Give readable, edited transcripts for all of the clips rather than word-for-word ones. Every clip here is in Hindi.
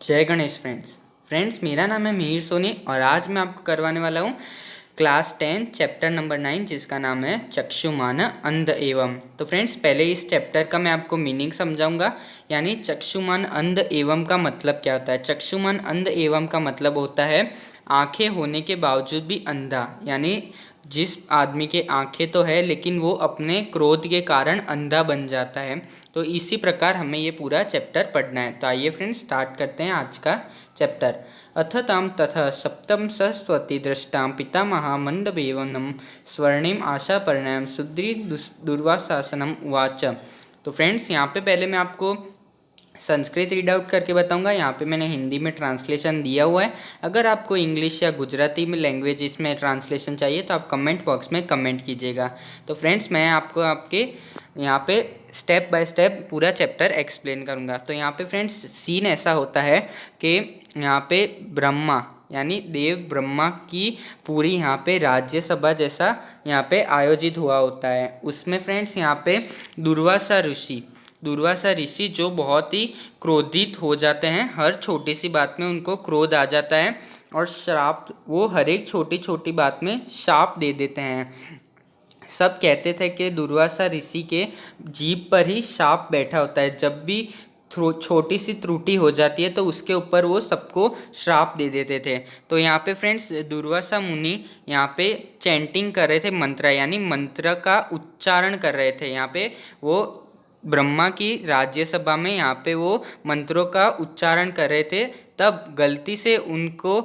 जय गणेश फ्रेंड्स मेरा नाम है मिहिर सोनी और आज मैं आपको करवाने वाला हूँ क्लास 10 चैप्टर नंबर 9 जिसका नाम है चक्षुमान अंध एवं। तो फ्रेंड्स पहले इस चैप्टर का मैं आपको मीनिंग समझाऊंगा, यानी चक्षुमान अंध एवं का मतलब क्या होता है। चक्षुमान अंध एवं का मतलब होता है आंखें होने के बावजूद भी अंधा, यानी जिस आदमी के आंखें तो है लेकिन वो अपने क्रोध के कारण अंधा बन जाता है। तो इसी प्रकार हमें ये पूरा चैप्टर पढ़ना है। तो आइए फ्रेंड्स स्टार्ट करते हैं आज का चैप्टर। अथ ताम तथा सप्तम सरस्वती दृष्टां पितामहा मंडबेवनम स्वर्णिम आशापर्णाम सुद्री दुर्वासासनम उवाच। तो फ्रेंड्स यहाँ पे पहले मैं आपको संस्कृत रीड आउट करके बताऊंगा। यहाँ पे मैंने हिंदी में ट्रांसलेशन दिया हुआ है। अगर आपको इंग्लिश या गुजराती में लैंग्वेज इसमें ट्रांसलेशन चाहिए तो आप कमेंट बॉक्स में कमेंट कीजिएगा। तो फ्रेंड्स मैं आपको आपके यहाँ पे स्टेप बाय स्टेप पूरा चैप्टर एक्सप्लेन करूँगा। तो यहाँ पे फ्रेंड्स सीन ऐसा होता है कि यहाँ पे ब्रह्मा यानी देव ब्रह्मा की पूरी यहाँ पे राज्यसभा जैसा यहाँ पे आयोजित हुआ होता है। उसमें फ्रेंड्स यहाँ पे दुर्वासा ऋषि जो बहुत ही क्रोधित हो जाते हैं, हर छोटी सी बात में उनको क्रोध आ जाता है और श्राप, वो हर एक छोटी छोटी बात में शाप दे देते हैं। सब कहते थे कि दुर्वासा ऋषि के जीभ पर ही शाप बैठा होता है, जब भी छोटी सी त्रुटि हो जाती है तो उसके ऊपर वो सबको श्राप दे देते थे। तो यहाँ पे फ्रेंड्स दुर्वासा मुनि यहाँ पे चैंटिंग कर रहे थे, मंत्र यानी मंत्र का उच्चारण कर रहे थे। यहाँ पे वो ब्रह्मा की राज्यसभा में यहाँ पे वो मंत्रों का उच्चारण कर रहे थे, तब गलती से उनको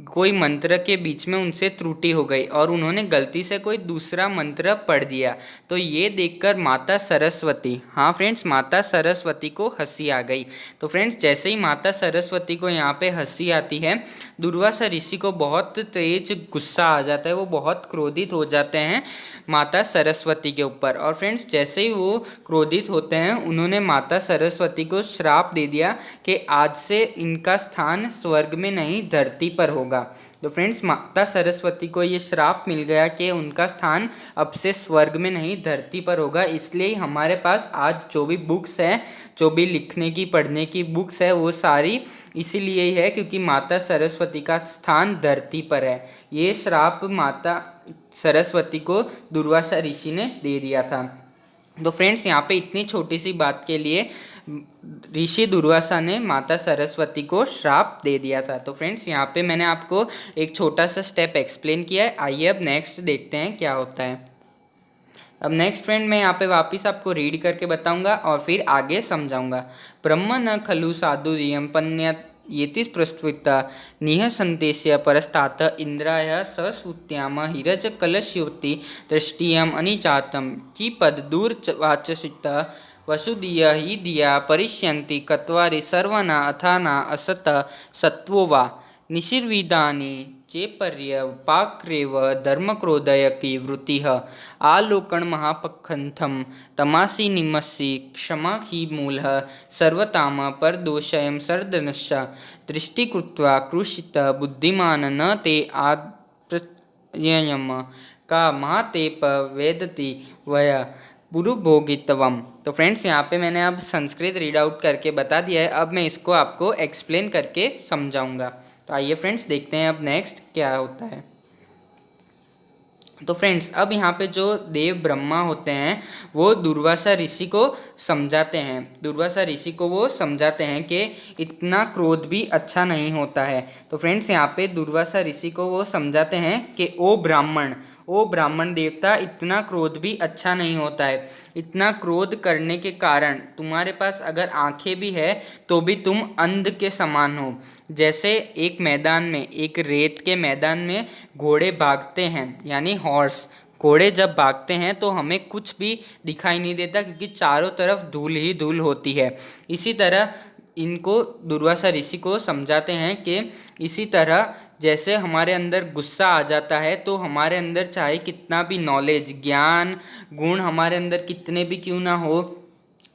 कोई मंत्र के बीच में उनसे त्रुटि हो गई और उन्होंने गलती से कोई दूसरा मंत्र पढ़ दिया। तो ये देखकर माता सरस्वती, हाँ फ्रेंड्स माता सरस्वती को हंसी आ गई। तो फ्रेंड्स जैसे ही माता सरस्वती को यहाँ पे हंसी आती है, दुर्वासा ऋषि को बहुत तेज गुस्सा आ जाता है, वो बहुत क्रोधित हो जाते हैं माता सरस्वती के ऊपर। और फ्रेंड्स जैसे ही वो क्रोधित होते हैं, उन्होंने माता सरस्वती को श्राप दे दिया कि आज से इनका स्थान स्वर्ग में नहीं धरती पर होगा। तो फ्रेंड्स माता सरस्वती को ये श्राप मिल गया कि उनका स्थान अब से स्वर्ग में नहीं धरती पर होगा। इसलिए हमारे पास आज जो भी बुक्स है, जो भी लिखने की पढ़ने की बुक्स है, वो सारी इसीलिए ही है क्योंकि माता सरस्वती का स्थान धरती पर है। ये श्राप माता सरस्वती को दुर्वासा ऋषि ने दे दिया था। तो फ्रेंड्स यहाँ पे इतनी छोटी सी बात के लिए ऋषि दुर्वासा ने माता सरस्वती को श्राप दे दिया था। तो फ्रेंड्स यहाँ पे मैंने आपको एक छोटा सा स्टेप एक्सप्लेन किया है। आइए अब नेक्स्ट देखते हैं क्या होता है। अब नेक्स्ट फ्रेंड मैं यहाँ पे वापस आपको रीड करके बताऊंगा और फिर आगे समझाऊंगा। ब्रह्म न खलु साधुर्यं पन्यत येति प्रस्तुता निहसन्तेस्य परस्तात इंद्राय ससुत्याम हिरज कलश्योति दृष्टियम अनिचातम की पद दूर वाचसित वसुदीय ही दिया परिष्यन्ति कत्वारि सर्वना अथाना असत सत्वो वा निशिर्विदानि चेपर्यपाक्रेव धर्मक्रोधय की वृत्ति आलोकन महापखंथम तमासी निमसी क्षमा ही मूल सर्वताम पर दोषयम सर्दनश्च दृष्टिकृत्वा कृषित बुद्धिमान न ते आद्ययम का महातेप वेदति वय पुरुभोगितवम। तो फ्रेंड्स यहाँ पे मैंने अब संस्कृत रीड आउट करके बता दिया है, अब मैं इसको आपको एक्सप्लेन करके समझाऊंगा। तो आइए फ्रेंड्स देखते हैं अब नेक्स्ट क्या होता है। तो फ्रेंड्स अब यहाँ पे जो देव ब्रह्मा होते हैं वो दुर्वासा ऋषि को समझाते हैं। दुर्वासा ऋषि को वो समझाते हैं कि इतना क्रोध भी अच्छा नहीं होता है। तो फ्रेंड्स यहाँ पे दुर्वासा ऋषि को वो समझाते हैं कि ओ ब्राह्मण देवता, इतना क्रोध भी अच्छा नहीं होता है। इतना क्रोध करने के कारण तुम्हारे पास अगर आंखें भी है तो भी तुम अंध के समान हो। जैसे एक मैदान में, एक रेत के मैदान में घोड़े भागते हैं, यानी हॉर्स, घोड़े जब भागते हैं तो हमें कुछ भी दिखाई नहीं देता क्योंकि चारों तरफ धूल ही धूल होती है। इसी तरह इनको दुर्वासा ऋषि को समझाते हैं कि इसी तरह जैसे हमारे अंदर गुस्सा आ जाता है तो हमारे अंदर चाहे कितना भी नॉलेज, ज्ञान, गुण हमारे अंदर कितने भी क्यों ना हो,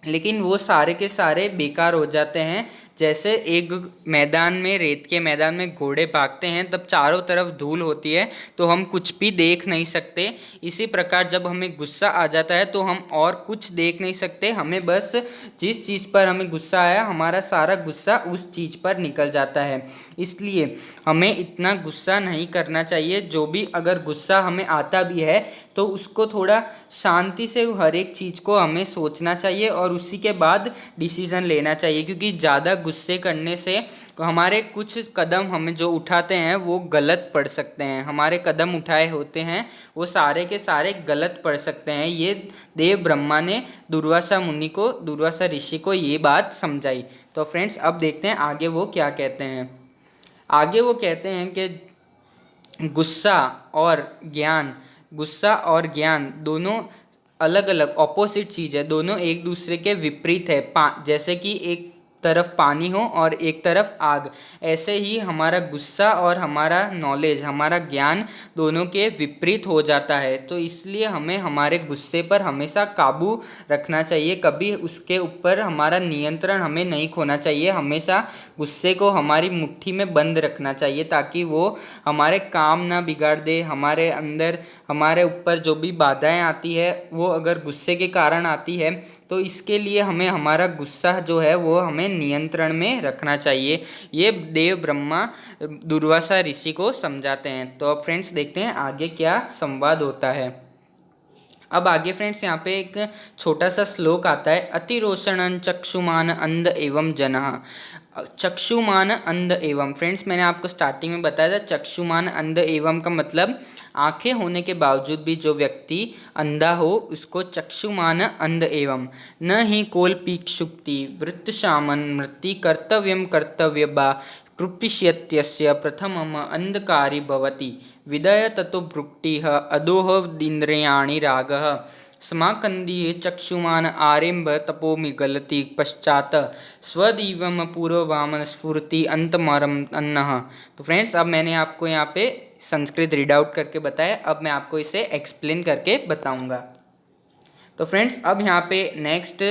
लेकिन वो सारे के सारे बेकार हो जाते हैं। जैसे एक मैदान में, रेत के मैदान में घोड़े भागते हैं तब चारों तरफ धूल होती है तो हम कुछ भी देख नहीं सकते। इसी प्रकार जब हमें गुस्सा आ जाता है तो हम और कुछ देख नहीं सकते, हमें बस जिस चीज़ पर हमें गुस्सा आया हमारा सारा गुस्सा उस चीज़ पर निकल जाता है। इसलिए हमें इतना गुस्सा नहीं करना चाहिए। जो भी अगर गुस्सा हमें आता भी है तो उसको थोड़ा शांति से हर एक चीज़ को हमें सोचना चाहिए और उसी के बाद डिसीज़न लेना चाहिए, क्योंकि ज़्यादा गुस्से करने से हमारे कुछ कदम हमें जो उठाते हैं वो गलत पड़ सकते हैं। हमारे कदम उठाए होते हैं वो सारे के सारे गलत पड़ सकते हैं। ये देव ब्रह्मा ने दुर्वासा ऋषि को ये बात समझाई। तो फ्रेंड्स अब देखते हैं आगे वो क्या कहते हैं। आगे वो कहते हैं कि गुस्सा और ज्ञान दोनों अलग अलग ऑपोजिट चीज़ है, दोनों एक दूसरे के विपरीत है। जैसे कि एक तरफ पानी हो और एक तरफ आग, ऐसे ही हमारा गुस्सा और हमारा नॉलेज, हमारा ज्ञान दोनों के विपरीत हो जाता है। तो इसलिए हमें हमारे गुस्से पर हमेशा काबू रखना चाहिए, कभी उसके ऊपर हमारा नियंत्रण हमें नहीं खोना चाहिए। हमेशा गुस्से को हमारी मुट्ठी में बंद रखना चाहिए ताकि वो हमारे काम ना बिगाड़ दे। हमारे अंदर हमारे ऊपर जो भी बाधाएं आती है वो अगर गुस्से के कारण आती है तो इसके लिए हमें हमारा गुस्सा जो है वो हमें नियंत्रण में रखना चाहिए। ये देव ब्रह्मा दुर्वासा ऋषि को समझाते हैं। तो अब फ्रेंड्स देखते हैं आगे क्या संवाद होता है। अब आगे फ्रेंड्स यहाँ पे एक छोटा सा श्लोक आता है। अतिरोषण चक्षुमान अंध एवं जनः। चक्षुमान अंध एवं, फ्रेंड्स मैंने आपको स्टार्टिंग में बताया था चक्षुमान अंध एवं का मतलब आंखें होने के बावजूद भी जो व्यक्ति अंधा हो उसको चक्षुमान अंध एवं। न ही कोल्पीक्षुक्ति वृत्तशामन मृत्ति कर्तव्यम कर्तव्यबा कृपिष्यत्यस्य प्रथमम अंधकारी भवति विदय ततो भ्रुक्टिः अदोह इंद्रियाणि रागः स्माकंदीय चक्षुमान आरंभ तपो मिगलति पश्चात स्वदीवम पूर्ववामन स्फुरति अंतमरम अन्नः। तो फ्रेंड्स अब मैंने आपको यहाँ पे संस्कृत रीड आउट करके बताया, अब मैं आपको इसे एक्सप्लेन करके बताऊंगा। तो फ्रेंड्स अब यहाँ पे नेक्स्ट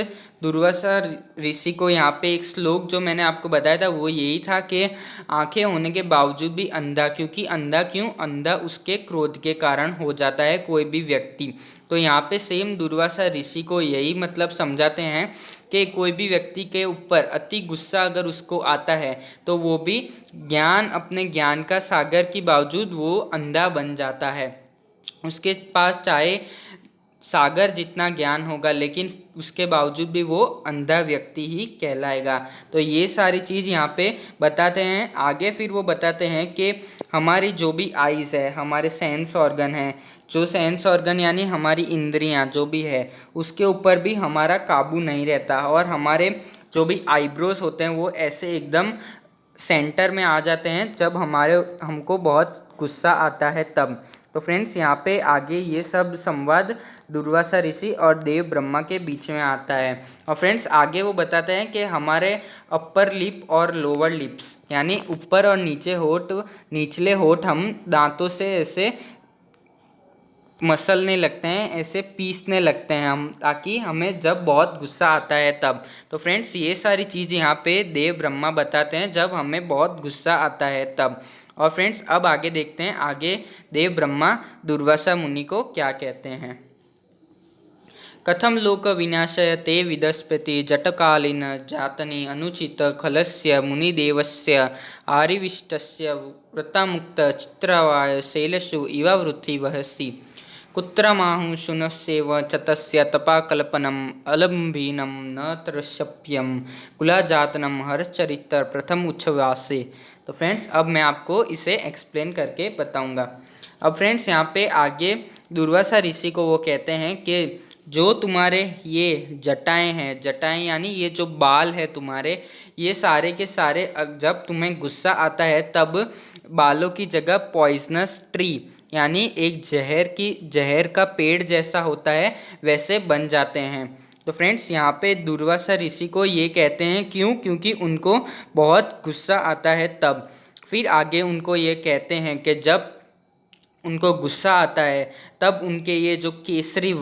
दुर्वासा ऋषि को यहाँ पे एक श्लोक जो मैंने आपको बताया था वो यही था कि आंखें होने के बावजूद भी अंधा, क्योंकि अंधा क्यों, अंधा उसके क्रोध के कारण हो जाता है कोई भी व्यक्ति। तो यहाँ पे सेम दुर्वासा ऋषि को यही मतलब समझाते हैं कि कोई भी व्यक्ति के ऊपर अति गुस्सा अगर उसको आता है तो वो भी अपने ज्ञान का सागर के बावजूद वो अंधा बन जाता है। उसके पास चाहे सागर जितना ज्ञान होगा लेकिन उसके बावजूद भी वो अंधा व्यक्ति ही कहलाएगा। तो ये सारी चीज़ यहाँ पे बताते हैं। आगे फिर वो बताते हैं कि हमारी जो भी आइज़ है, हमारे सेंस ऑर्गन है, जो सेंस ऑर्गन यानी हमारी इंद्रियां जो भी है उसके ऊपर भी हमारा काबू नहीं रहता और हमारे जो भी आईब्रोज होते हैं वो ऐसे एकदम सेंटर में आ जाते हैं जब हमको बहुत गुस्सा आता है तब। तो फ्रेंड्स यहाँ पे आगे ये सब संवाद दुर्वासा ऋषि और देव ब्रह्मा के बीच में आता है। और फ्रेंड्स आगे वो बताते हैं कि हमारे अपर लिप और लोअर लिप्स यानी ऊपर और निचले होठ हम दांतों से ऐसे मसलने लगते हैं, ऐसे पीसने लगते हैं हम, ताकि हमें जब बहुत गुस्सा आता है तब। तो फ्रेंड्स ये सारी चीज़ यहाँ पे देव ब्रह्मा बताते हैं जब हमें बहुत गुस्सा आता है तब। और फ्रेंड्स अब आगे देखते हैं आगे देव ब्रह्मा दुर्वासा मुनि को क्या कहते हैं। कथम लोक विनाशय ते विदस्पति जटकालीन जातनि अनुचित खलस्य मुनिदेवस्य आरिविष्टस्य व्रतामुक्त चित्रवाय शैलशु इव वृथि वहसि कुत्रमाहु शुनस्येव चतस्य तपाकल्पनम अलम्भीनम न त्रशप्यम कुलाजातनम हर्षचरित्र प्रथम उच्छ्वासे। तो फ्रेंड्स अब मैं आपको इसे एक्सप्लेन करके बताऊंगा। अब फ्रेंड्स यहाँ पे आगे दुर्वासा ऋषि को वो कहते हैं कि जो तुम्हारे ये जटाएं हैं, जटाएं यानी ये जो बाल है तुम्हारे, ये सारे के सारे जब तुम्हें गुस्सा आता है तब बालों की जगह पॉइजनस ट्री यानी एक जहर का पेड़ जैसा होता है वैसे बन जाते हैं। तो फ्रेंड्स यहाँ पे दुर्वासा ऋषि को ये कहते हैं क्योंकि उनको बहुत गुस्सा आता है तब। फिर आगे उनको ये कहते हैं कि जब उनको गुस्सा आता है तब उनके ये जो केसरी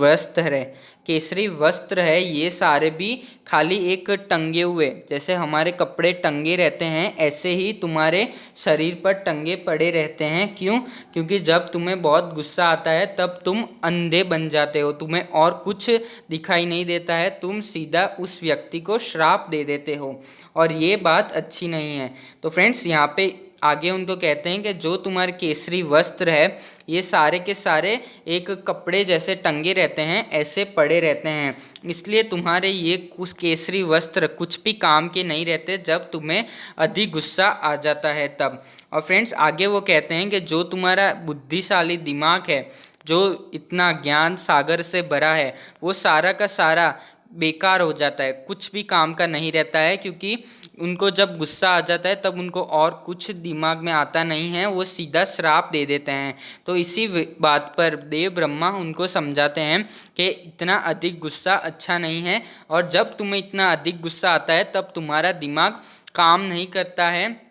वस्त्र है ये सारे भी खाली एक टंगे हुए, जैसे हमारे कपड़े टंगे रहते हैं ऐसे ही तुम्हारे शरीर पर टंगे पड़े रहते हैं। क्यों? क्योंकि जब तुम्हें बहुत गुस्सा आता है तब तुम अंधे बन जाते हो, तुम्हें और कुछ दिखाई नहीं देता है, तुम सीधा उस व्यक्ति को श्राप दे देते हो और ये बात अच्छी नहीं है। तो फ्रेंड्स यहाँ पे आगे उनको कहते हैं कि जो तुम्हारे केसरी वस्त्र है ये सारे के सारे एक कपड़े जैसे टंगे रहते हैं, ऐसे पड़े रहते हैं, इसलिए तुम्हारे ये कुछ केसरी वस्त्र कुछ भी काम के नहीं रहते जब तुम्हें अधिक गुस्सा आ जाता है तब। और फ्रेंड्स आगे वो कहते हैं कि जो तुम्हारा बुद्धिशाली दिमाग है, जो इतना ज्ञान सागर से भरा है, वो सारा का सारा बेकार हो जाता है, कुछ भी काम का नहीं रहता है, क्योंकि उनको जब गुस्सा आ जाता है तब उनको और कुछ दिमाग में आता नहीं है, वो सीधा श्राप दे देते हैं। तो इसी बात पर देव ब्रह्मा उनको समझाते हैं कि इतना अधिक गुस्सा अच्छा नहीं है, और जब तुम्हें इतना अधिक गुस्सा आता है तब तुम्हारा दिमाग काम नहीं करता है,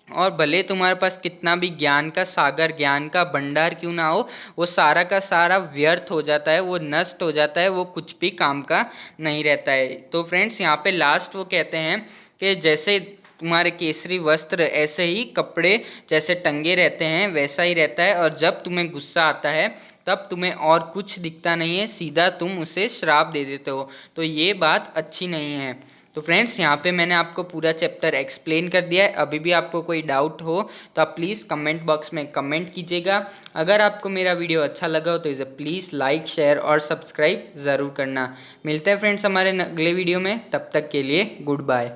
और भले तुम्हारे पास कितना भी ज्ञान का सागर, ज्ञान का भंडार क्यों ना हो, वो सारा का सारा व्यर्थ हो जाता है, वो नष्ट हो जाता है, वो कुछ भी काम का नहीं रहता है। तो फ्रेंड्स यहाँ पे लास्ट वो कहते हैं कि जैसे तुम्हारे केसरी वस्त्र ऐसे ही कपड़े जैसे टंगे रहते हैं वैसा ही रहता है, और जब तुम्हें गुस्सा आता है तब तुम्हें और कुछ दिखता नहीं है, सीधा तुम उसे श्राप दे देते हो। तो ये बात अच्छी नहीं है। तो फ्रेंड्स यहाँ पे मैंने आपको पूरा चैप्टर एक्सप्लेन कर दिया है। अभी भी आपको कोई डाउट हो तो आप प्लीज़ कमेंट बॉक्स में कमेंट कीजिएगा। अगर आपको मेरा वीडियो अच्छा लगा हो तो इसे प्लीज़ लाइक, शेयर और सब्सक्राइब ज़रूर करना। मिलते हैं फ्रेंड्स हमारे अगले वीडियो में, तब तक के लिए गुड बाय।